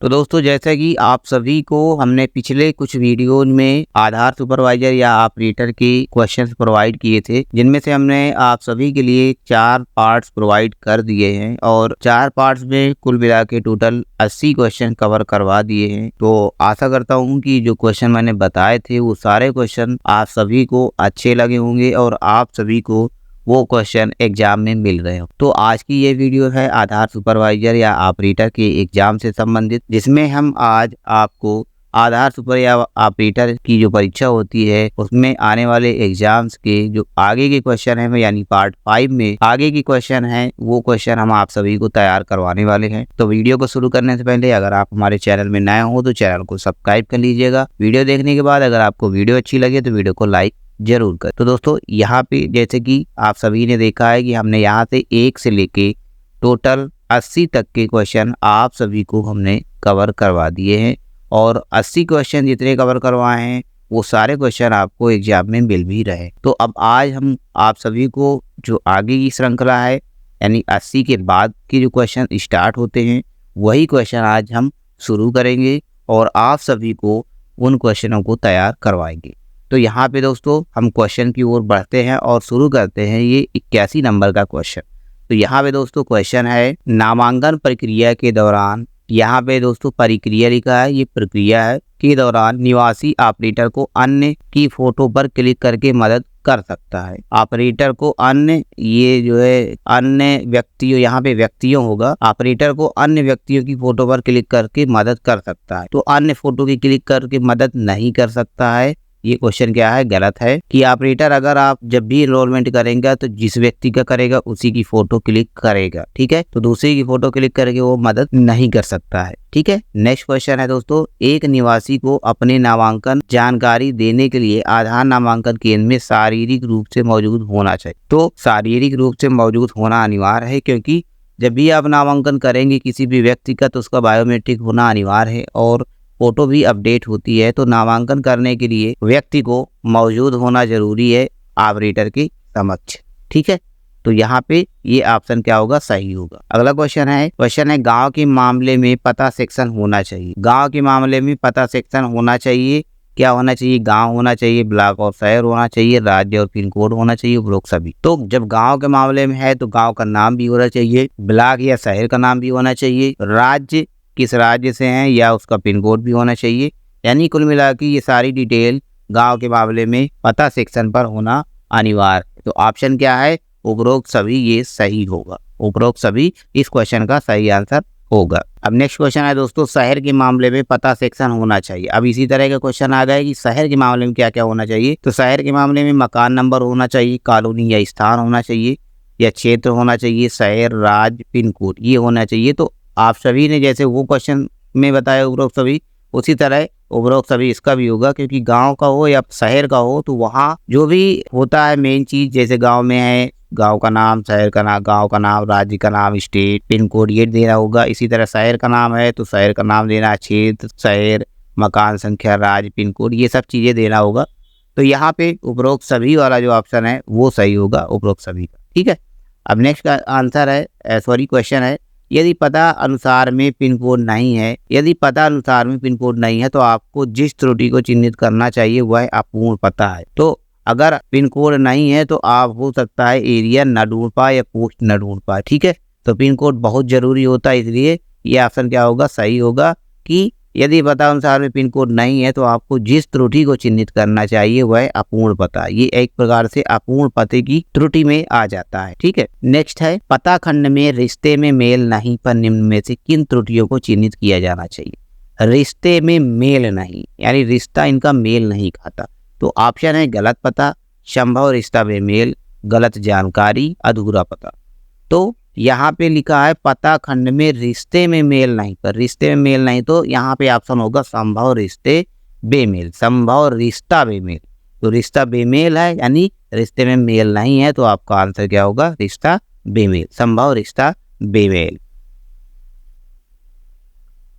तो दोस्तों, जैसा कि आप सभी को हमने पिछले कुछ वीडियो में आधार सुपरवाइजर या ऑपरेटर के क्वेश्चंस प्रोवाइड किए थे, जिनमें से हमने आप सभी के लिए 4 पार्ट्स प्रोवाइड कर दिए हैं और 4 पार्ट्स में कुल मिला के टोटल 80 क्वेश्चन कवर करवा दिए हैं। तो आशा करता हूं कि जो क्वेश्चन मैंने बताए थे वो सारे क्वेश्चन आप सभी को अच्छे लगे होंगे और आप सभी को वो क्वेश्चन एग्जाम में मिल रहे हो। तो आज की ये वीडियो है आधार सुपरवाइजर या ऑपरेटर के एग्जाम से संबंधित, जिसमें हम आज आपको आधार सुपर या ऑपरेटर की जो परीक्षा होती है उसमें आने वाले एग्जाम्स के जो आगे के क्वेश्चन है, यानी पार्ट 5 में आगे के क्वेश्चन है, वो क्वेश्चन हम आप सभी को तैयार करवाने वाले हैं। तो वीडियो को शुरू करने से पहले अगर आप हमारे चैनल में नए हो तो चैनल को सब्सक्राइब कर लीजिएगा। वीडियो देखने के बाद अगर आपको वीडियो अच्छी लगे तो वीडियो को लाइक जरूर कर। तो दोस्तों, यहाँ पे जैसे कि आप सभी ने देखा है कि हमने यहाँ से 1 से लेके टोटल 80 तक के क्वेश्चन आप सभी को हमने कवर करवा दिए हैं और 80 क्वेश्चन जितने कवर करवाए हैं वो सारे क्वेश्चन आपको एग्जाम में मिल भी रहे। तो अब आज हम आप सभी को जो आगे की श्रृंखला है, यानी 80 के बाद के जो क्वेश्चन स्टार्ट होते हैं वही क्वेश्चन आज हम शुरू करेंगे और आप सभी को उन क्वेश्चनों को तैयार करवाएंगे। तो यहाँ पे दोस्तों हम क्वेश्चन की ओर बढ़ते हैं और शुरू करते हैं ये 81 नंबर का क्वेश्चन। तो यहाँ पे दोस्तों क्वेश्चन है, नामांकन प्रक्रिया के दौरान, यहाँ पे दोस्तों प्रक्रिया लिखा है, ये प्रक्रिया है, के दौरान निवासी ऑपरेटर को अन्य की फोटो पर क्लिक करके मदद कर सकता है। ऑपरेटर को अन्य, ये जो है अन्य व्यक्तियों, यहाँ पे व्यक्तियों होगा, ऑपरेटर को अन्य व्यक्तियों की फोटो पर क्लिक करके मदद कर सकता है। तो अन्य फोटो की क्लिक करके मदद नहीं कर सकता है। ये क्वेश्चन क्या है, गलत है कि ऑपरेटर अगर आप जब भी एनरोलमेंट करेंगे तो जिस व्यक्ति का करेगा उसी की फोटो क्लिक करेगा, ठीक है। तो दूसरे की फोटो क्लिक करके वो मदद नहीं कर सकता है, ठीक है। नेक्स्ट क्वेश्चन है दोस्तों, एक निवासी को अपने नामांकन जानकारी देने के लिए आधार नामांकन केंद्र में शारीरिक रूप से मौजूद होना चाहिए। तो शारीरिक रूप से मौजूद होना अनिवार्य है, क्योंकि जब भी आप नामांकन करेंगे किसी भी व्यक्ति का तो उसका बायोमेट्रिक होना अनिवार्य है और फोटो भी अपडेट होती है। तो नामांकन करने के लिए व्यक्ति को मौजूद होना जरूरी है ऑपरेटर के समक्ष, ठीक है। तो यहाँ पे ये ऑप्शन क्या होगा, सही होगा। अगला क्वेश्चन है गांव के मामले में पता सेक्शन होना चाहिए। गांव के मामले में पता सेक्शन होना चाहिए, क्या होना चाहिए, गांव होना चाहिए, ब्लॉक और शहर होना चाहिए, राज्य और पिन कोड होना चाहिए, उपरोक्त सभी। तो जब गांव के मामले में है तो गांव का नाम भी होना चाहिए, ब्लॉक या शहर का नाम भी होना चाहिए, राज्य किस राज्य से हैं या उसका पिन कोड भी होना चाहिए। यानी कुल मिला के ये सारी डिटेल गांव के मामले में पता सेक्शन पर होना अनिवार्य। तो ऑप्शन क्या है, उपरोक्त सभी, ये सही होगा। उपरोक्त सभी इस क्वेश्चन का सही आंसर होगा। अब नेक्स्ट क्वेश्चन है दोस्तों, शहर के मामले में पता सेक्शन होना चाहिए। अब इसी तरह का क्वेश्चन आ गया कि शहर के मामले में क्या क्या होना चाहिए। तो शहर के मामले में मकान नंबर होना चाहिए, कॉलोनी या स्थान होना चाहिए, या क्षेत्र होना चाहिए, शहर, राज्य, पिन कोड ये होना चाहिए। तो आप सभी ने जैसे वो क्वेश्चन में बताया उपरोक्त सभी, उसी तरह उपरोक्त सभी इसका भी होगा, क्योंकि गांव का हो या शहर का हो तो वहाँ जो भी होता है मेन चीज, जैसे गांव में है गांव का नाम, शहर का नाम, गांव का नाम, राज्य का नाम, स्टेट, पिन कोड ये देना होगा। इसी तरह शहर का नाम है तो शहर का नाम देना, क्षेत्र, शहर, मकान संख्या, राज्य, पिन कोड ये सब चीजें देना होगा। तो यहाँ पे उपरोक्त सभी वाला जो ऑप्शन है वो सही होगा, उपरोक्त सभी का, ठीक है। अब नेक्स्ट का आंसर है, सॉरी क्वेश्चन है, यदि पता अनुसार में पिन कोड नहीं है, यदि पता अनुसार में पिन कोड नहीं है तो आपको जिस त्रुटि को चिन्हित करना चाहिए वह अपूर्ण पता है। तो अगर पिन कोड नहीं है तो आप हो सकता है एरिया न ढूंढ पाए या पोस्ट न ढूंढ पाए, ठीक है। तो पिन कोड बहुत जरूरी होता है, इसलिए ये ऑप्शन क्या होगा, सही होगा कि यदि पता अनुसार में पिन कोड नहीं है तो आपको जिस त्रुटि को चिन्हित करना चाहिए वह अपूर्ण पता, ये एक प्रकार से अपूर्ण पते की त्रुटि में आ जाता है, ठीक है। नेक्स्ट है, पता खंड में रिश्ते में मेल नहीं पर निम्न में से किन त्रुटियों को चिन्हित किया जाना चाहिए। रिश्ते में मेल नहीं, यानी रिश्ता इनका मेल नहीं खाता। तो ऑप्शन है गलत पता, संभव रिश्ता बेमेल, गलत जानकारी, अधूरा पता। तो यहाँ पे लिखा है पता खंड में रिश्ते में मेल नहीं, पर रिश्ते में मेल नहीं, तो यहाँ पे ऑप्शन होगा संभव रिश्ते बेमेल, संभव रिश्ता बेमेल। तो रिश्ता बेमेल है, यानी रिश्ते में मेल नहीं है, तो आपका आंसर क्या होगा, रिश्ता बेमेल, संभव रिश्ता बेमेल।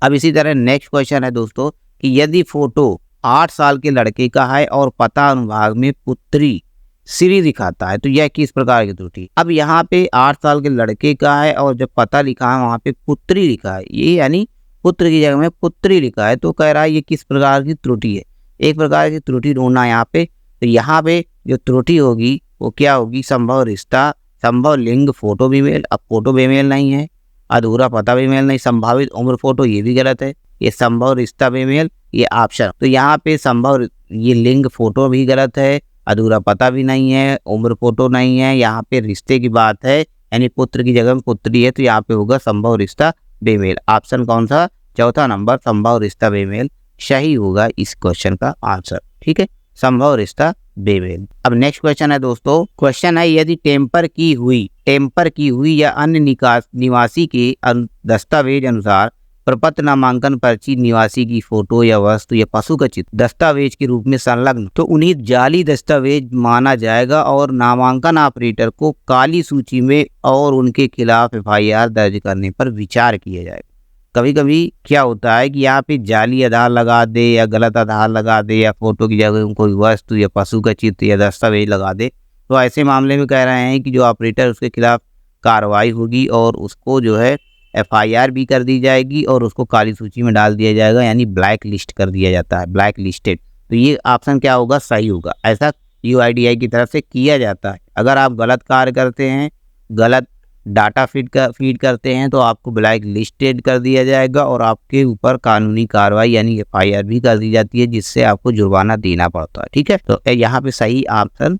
अब इसी तरह नेक्स्ट क्वेश्चन है दोस्तों कि यदि फोटो 8 साल के लड़के का है और पता अनुभाग में पुत्री श्री दिखाता है तो यह किस प्रकार की त्रुटि। अब यहाँ पे 8 साल के लड़के का है और जब पता लिखा है वहाँ पे पुत्री लिखा है, ये यानी पुत्र की जगह में पुत्री लिखा है, तो कह रहा है ये किस प्रकार की त्रुटि है। एक प्रकार की त्रुटि ढूंढना है यहाँ पे। तो यहाँ पे जो त्रुटि होगी वो क्या होगी, संभव रिश्ता, संभव लिंग फोटो फीमेल, अब फोटो फीमेल नहीं है, अधूरा पता फीमेल नहीं, संभावित उम्र फोटो ये भी गलत है, ये संभव रिश्ता फीमेल ये ऑप्शन। तो यहाँ पे संभव ये लिंग फोटो भी गलत है, अधूरा पता भी नहीं है, उम्र फोटो नहीं है, यहाँ पे रिश्ते की बात है, यानी पुत्र की जगह में पुत्री है, तो यहाँ पे होगा संभव रिश्ता फीमेल। ऑप्शन कौन सा, चौथा नंबर संभव रिश्ता फीमेल सही होगा इस क्वेश्चन का आंसर। ठीक है, संभव रिश्ता फीमेल। अब नेक्स्ट क्वेश्चन है दोस्तों, क्वेश्चन है यदि टेम्पर की हुई या अन्य निवासी के दस्तावेज अनुसार प्रपत्र नामांकन पर्ची निवासी की फोटो या वस्तु या पशु का चित्र दस्तावेज के रूप में संलग्न, तो उन्हें जाली दस्तावेज माना जाएगा और नामांकन ऑपरेटर को काली सूची में और उनके खिलाफ एफआईआर दर्ज करने पर विचार किया जाएगा। कभी कभी क्या होता है कि यहाँ पे जाली आधार लगा दे या गलत आधार लगा दे या फोटो की जगह कोई वस्तु या पशु का चित्र या दस्तावेज लगा दे, तो ऐसे मामले में कह रहे हैं कि जो ऑपरेटर उसके खिलाफ कार्रवाई होगी और उसको जो है एफआईआर भी कर दी जाएगी और उसको काली सूची में डाल दिया जाएगा, यानी ब्लैक लिस्ट कर दिया जाता है, ब्लैक लिस्टेड। तो ये ऑप्शन क्या होगा, सही होगा। ऐसा यूआईडीआई की तरफ से किया जाता है। अगर आप गलत कार्य करते हैं, गलत डाटा फीड करते हैं, तो आपको ब्लैक लिस्टेड कर दिया जाएगा और आपके ऊपर कानूनी कार्रवाई यानी एफआईआर भी कर दी जाती है, जिससे आपको जुर्माना देना पड़ता है। ठीक है, तो यहाँ पे सही ऑप्शन।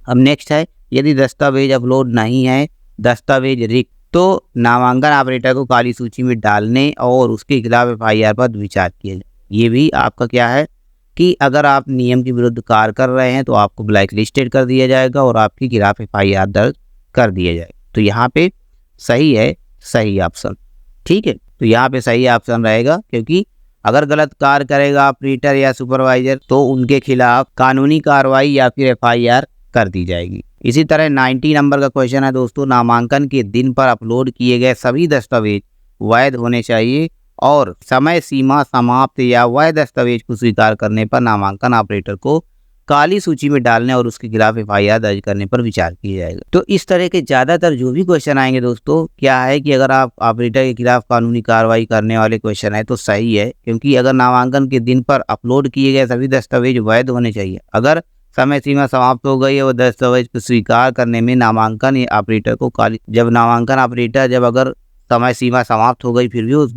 अब नेक्स्ट है, यदि दस्तावेज अपलोड नहीं है, दस्तावेज रिक्त, तो नामांकन ऑपरेटर को काली सूची में डालने और उसके खिलाफ एफआईआर पर विचार किया जाए। ये भी आपका क्या है कि अगर आप नियम के विरुद्ध कार्य कर रहे हैं तो आपको ब्लैक लिस्टेड कर दिया जाएगा और आपके खिलाफ एफआईआर दर्ज कर दिया जाएगा। तो यहाँ पे सही है, सही ऑप्शन। ठीक है, तो यहाँ पे सही ऑप्शन रहेगा, क्योंकि अगर गलत कार्य करेगा ऑपरेटर या सुपरवाइजर तो उनके खिलाफ कानूनी कार्रवाई या फिर एफआईआर कर दी जाएगी। इसी तरह 90 नंबर का क्वेश्चन है दोस्तों, नामांकन के दिन पर अपलोड किए गए सभी दस्तावेज वैध होने चाहिए और समय सीमा समाप्त या वैध दस्तावेज को स्वीकार करने पर नामांकन ऑपरेटर को काली सूची में डालने और उसके खिलाफ एफआईआर दर्ज करने पर विचार किया जाएगा। तो इस तरह के ज्यादातर जो भी क्वेश्चन आएंगे दोस्तों, क्या है कि अगर आप ऑपरेटर के खिलाफ कानूनी कार्रवाई करने वाले क्वेश्चन है तो सही है, क्योंकि अगर नामांकन के दिन पर अपलोड किए गए सभी दस्तावेज वैध होने चाहिए। अगर समय सीमा समाप्त हो गई है वो दस्तावेज को स्वीकार करने में नामांकन ऑपरेटर को नामांकन ऑपरेटर जब अगर समय सीमा समाप्त हो गई फिर भी उस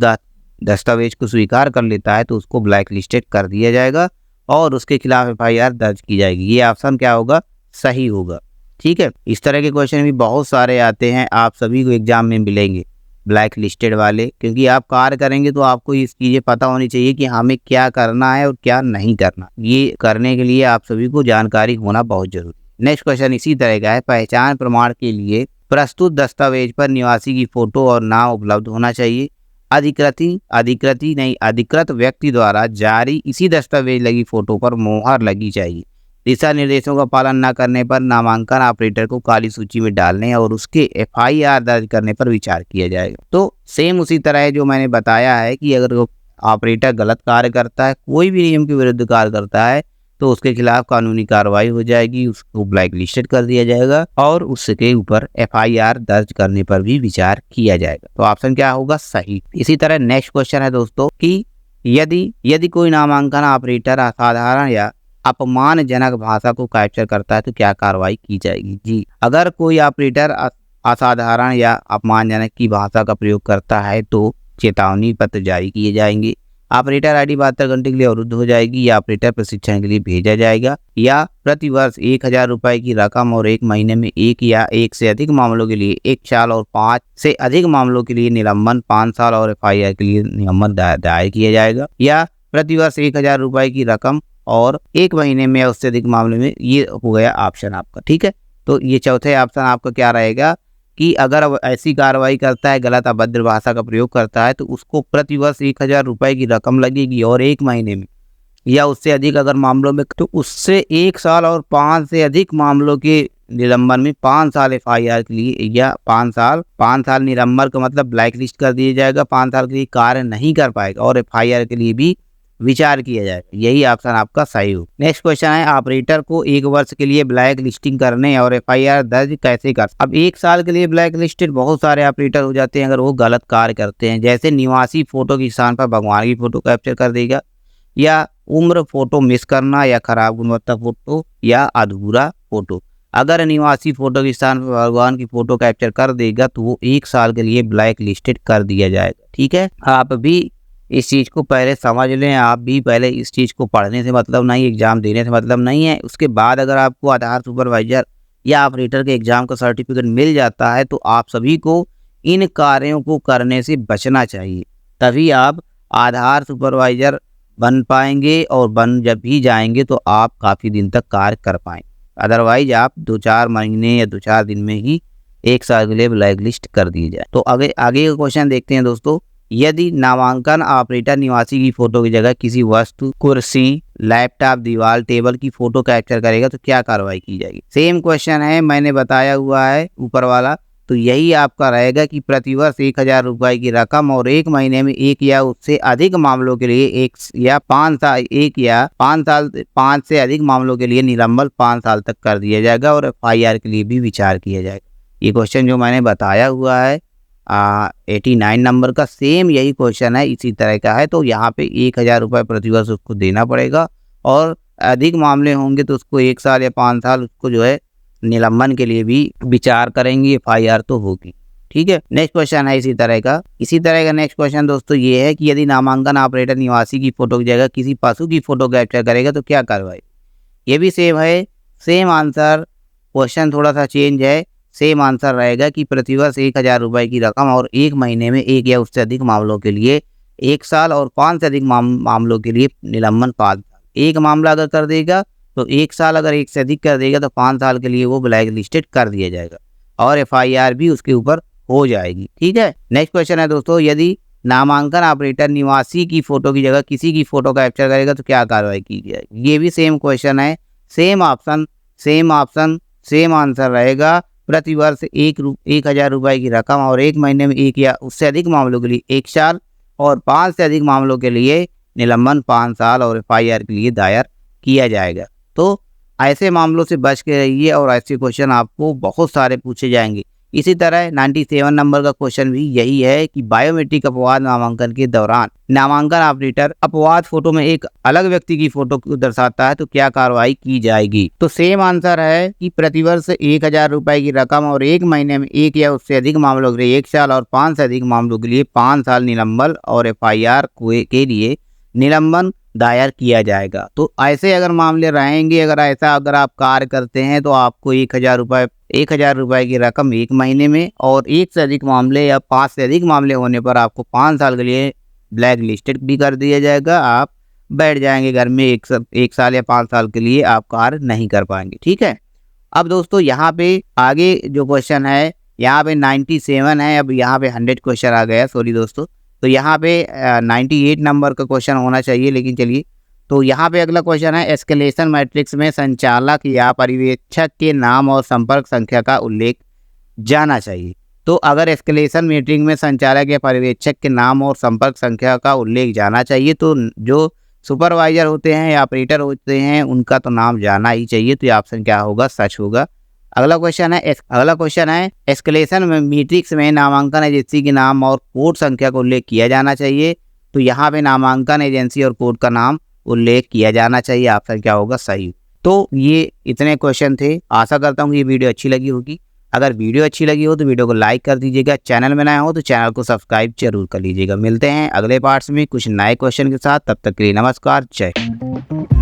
दस्तावेज को स्वीकार कर लेता है तो उसको ब्लैक लिस्टेड कर दिया जाएगा और उसके खिलाफ एफआईआर दर्ज की जाएगी। ये ऑप्शन क्या होगा, सही होगा। ठीक है, इस तरह के क्वेश्चन भी बहुत सारे आते हैं, आप सभी को एग्जाम में मिलेंगे ब्लैक लिस्टेड वाले, क्योंकि आप कार्य करेंगे तो आपको ये चीज़ें पता होनी चाहिए कि हमें क्या करना है और क्या नहीं करना। ये करने के लिए आप सभी को जानकारी होना बहुत जरूरी। नेक्स्ट क्वेश्चन इसी तरह का है, पहचान प्रमाण के लिए प्रस्तुत दस्तावेज पर निवासी की फोटो और नाम उपलब्ध होना चाहिए। अधिकृत व्यक्ति द्वारा जारी इसी दस्तावेज लगी फोटो पर मोहर लगी चाहिए। दिशा निर्देशों का पालन न करने पर नामांकन ऑपरेटर को काली सूची में डालने और उसके एफआईआर दर्ज करने पर विचार किया जाएगा। तो सेम उसी तरह है जो मैंने बताया है कि अगर ऑपरेटर गलत कार्य करता है, कोई भी नियम के विरुद्ध कार्य करता है, तो उसके खिलाफ कानूनी कार्रवाई हो जाएगी, उसको ब्लैक लिस्टेड कर दिया जाएगा और उसके ऊपर एफआईआर दर्ज करने पर भी विचार किया जाएगा। तो ऑप्शन क्या होगा, सही। इसी तरह नेक्स्ट क्वेश्चन है दोस्तों कि यदि कोई नामांकन ऑपरेटर असाधारण या अपमानजनक भाषा को कैप्चर करता है तो क्या कार्रवाई की जाएगी। जी, अगर कोई ऑपरेटर असाधारण या अपमानजनक की भाषा का प्रयोग करता है तो चेतावनी पत्र जारी किए जाएंगे, ऑपरेटर आईडी 72 घंटे के लिए अवरुद्ध हो जाएगी या ऑपरेटर प्रशिक्षण के लिए भेजा जाएगा, या प्रतिवर्ष 1000 रुपए की रकम और 1 महीने में 1 या 1 से अधिक मामलों के लिए 1 साल और 5 से अधिक मामलों के लिए निलंबन 5 साल और एफआईआर के लिए निलंबन दायर किया जाएगा, या प्रतिवर्ष 1000 रुपए की रकम और 1 महीने में उससे अधिक मामले में। ये हो गया ऑप्शन आपका। ठीक है, तो ये चौथे ऑप्शन आपका क्या रहेगा कि अगर ऐसी कार्रवाई करता है, गलत अभद्र भाषा का प्रयोग करता है, तो उसको प्रतिवर्ष 1000 रुपए की रकम लगेगी और 1 महीने में या उससे अधिक अगर मामलों में तो उससे 1 साल और 5 से अधिक मामलों के निलंबन में 5 साल एफआईआर के लिए, या 5 साल निलंबन का मतलब ब्लैक लिस्ट कर दिया जाएगा, 5 साल के लिए कार्य नहीं कर पाएगा और एफआईआर के लिए भी विचार किया जाएगा। यही ऑप्शन आपका सही हो। नेक्स्ट क्वेश्चन है, ऑपरेटर को 1 वर्ष के लिए ब्लैक लिस्टिंग करने और FIR दर्ज कैसे कर। अब 1 साल के लिए ब्लैक लिस्टेड बहुत सारे ऑपरेटर हो जाते हैं अगर वो गलत कार्य करते हैं, जैसे निवासी फोटो के स्थान पर भगवान की फोटो कैप्चर कर देगा, या उम्र फोटो मिस करना, या खराब गुणवत्ता फोटो, या अधूरा फोटो। अगर निवासी फोटो के स्थान पर भगवान की फोटो कैप्चर कर देगा तो वो 1 साल के लिए ब्लैक लिस्टेड कर दिया जाएगा। ठीक है, आप भी इस चीज़ को पहले समझ लें। आप भी पहले इस चीज़ को पढ़ने से मतलब नहीं, एग्जाम देने से मतलब नहीं है। उसके बाद अगर आपको आधार सुपरवाइजर या ऑपरेटर के एग्जाम का सर्टिफिकेट मिल जाता है तो आप सभी को इन कार्यों को करने से बचना चाहिए, तभी आप आधार सुपरवाइजर बन पाएंगे, और बन जब भी जाएंगे तो आप काफ़ी दिन तक कार्य कर पाएंगे। अदरवाइज आप 2-4 महीने या 2-4 दिन में ही 1 साल के लिए ब्लैक लिस्ट कर दिए जाए। तो आगे का क्वेश्चन देखते हैं दोस्तों। यदि नामांकन ऑपरेटर निवासी की फोटो की जगह किसी वस्तु, कुर्सी, लैपटॉप, दीवार, टेबल की फोटो कैप्चर करेगा तो क्या कार्रवाई की जाएगी। सेम क्वेश्चन है, मैंने बताया हुआ है ऊपर वाला, तो यही आपका रहेगा कि प्रतिवर्ष 1000 रुपये की रकम और 1 महीने में 1 या उससे अधिक मामलों के लिए 1 या 5 से अधिक मामलों के लिए निलंबन 5 साल तक कर दिया जाएगा, और FIR के लिए भी विचार किया जाएगा। ये क्वेश्चन जो मैंने बताया हुआ है 89 नंबर का, सेम यही क्वेश्चन है, इसी तरह का है। तो यहाँ पे 1000 रुपये प्रतिवर्ष उसको देना पड़ेगा, और अधिक मामले होंगे तो उसको 1 साल या 5 साल उसको जो है निलंबन के लिए भी विचार करेंगे, FIR तो होगी। ठीक है, नेक्स्ट क्वेश्चन है इसी तरह का नेक्स्ट क्वेश्चन दोस्तों ये है कि यदि नामांकन ऑपरेटर निवासी की फोटो की जगह किसी पशु की फोटो कैप्चर करेगा तो क्या कार्रवाई। ये भी सेम है, सेम आंसर, क्वेश्चन थोड़ा सा चेंज है। सेम आंसर रहेगा कि प्रतिवर्ष 1000 रुपये की रकम और 1 महीने में 1 या उससे अधिक मामलों के लिए 1 साल और 5 से अधिक मामलों के लिए निलंबन 5 साल। 1 मामला अगर कर देगा तो 1 साल, अगर 1 से अधिक कर देगा तो 5 साल के लिए वो ब्लैक लिस्टेड कर दिया जाएगा, और FIR भी उसके ऊपर हो जाएगी। ठीक है, नेक्स्ट क्वेश्चन है दोस्तों, यदि नामांकन ऑपरेटर निवासी की फोटो की जगह किसी की फोटो कैप्चर करेगा तो क्या कार्रवाई की जाएगी। ये भी सेम क्वेश्चन है, सेम ऑप्शन, सेम आंसर रहेगा। प्रतिवर्ष 1000 रुपये की रकम और 1 महीने में 1 या उससे अधिक मामलों के लिए 1 साल और 5 से अधिक मामलों के लिए निलंबन 5 साल और FIR के लिए दायर किया जाएगा। तो ऐसे मामलों से बच के रहिए, और ऐसे क्वेश्चन आपको बहुत सारे पूछे जाएंगे। इसी तरह 97 नंबर का क्वेश्चन भी यही है कि बायोमेट्रिक अपवाद नामांकन के दौरान नामांकन ऑपरेटर अपवाद फोटो में एक अलग व्यक्ति की फोटो को दर्शाता है तो क्या कार्रवाई की जाएगी। तो सेम आंसर है कि प्रतिवर्ष 1000 रुपये की रकम और 1 महीने में 1 या उससे अधिक मामलों के लिए 1 साल और 5 से अधिक मामलों के लिए 5 साल निलंबन और FIR के लिए निलंबन दायर किया जाएगा। तो ऐसे अगर मामले रहेंगे, अगर आप कार्य करते हैं तो आपको 1000 रुपये की रकम 1 महीने में, और 1 से अधिक मामले या 5 से अधिक मामले होने पर आपको 5 साल के लिए ब्लैक लिस्टेड भी कर दिया जाएगा। आप बैठ जाएंगे घर में 1 साल या 5 साल के लिए आप कार्य नहीं कर पाएंगे। ठीक है, अब दोस्तों यहाँ पे आगे जो क्वेश्चन है, यहाँ पे 97 है, अब यहाँ पे 100 क्वेश्चन आ गया, सॉरी दोस्तों। तो यहाँ पे 98 नंबर का क्वेश्चन होना चाहिए, लेकिन चलिए। तो यहाँ पे अगला क्वेश्चन है, एस्केलेशन मैट्रिक्स में संचालक या पर्यवेक्षक के नाम और संपर्क संख्या का उल्लेख जाना चाहिए। तो अगर एस्केलेशन मैट्रिक्स में संचालक या पर्यवेक्षक के नाम और संपर्क संख्या का उल्लेख जाना चाहिए तो जो सुपरवाइजर होते हैं या ऑपरेटर होते हैं उनका तो नाम जाना ही चाहिए। तो ये ऑप्शन क्या होगा, सच होगा। अगला क्वेश्चन है एस्केलेशन मैट्रिक्स में नामांकन एजेंसी के नाम और कोड संख्या का उल्लेख किया जाना चाहिए। तो यहाँ पे नामांकन एजेंसी और कोड का नाम उल्लेख किया जाना चाहिए। ऑप्शन क्या होगा, सही। तो ये इतने क्वेश्चन थे। आशा करता हूँ ये वीडियो अच्छी लगी होगी। अगर वीडियो अच्छी लगी हो तो वीडियो को लाइक कर दीजिएगा। चैनल में नए हो तो चैनल को सब्सक्राइब जरूर कर लीजिएगा। मिलते हैं अगले पार्ट्स में कुछ नए क्वेश्चन के साथ। तब तक के लिए नमस्कार, जय हिंद।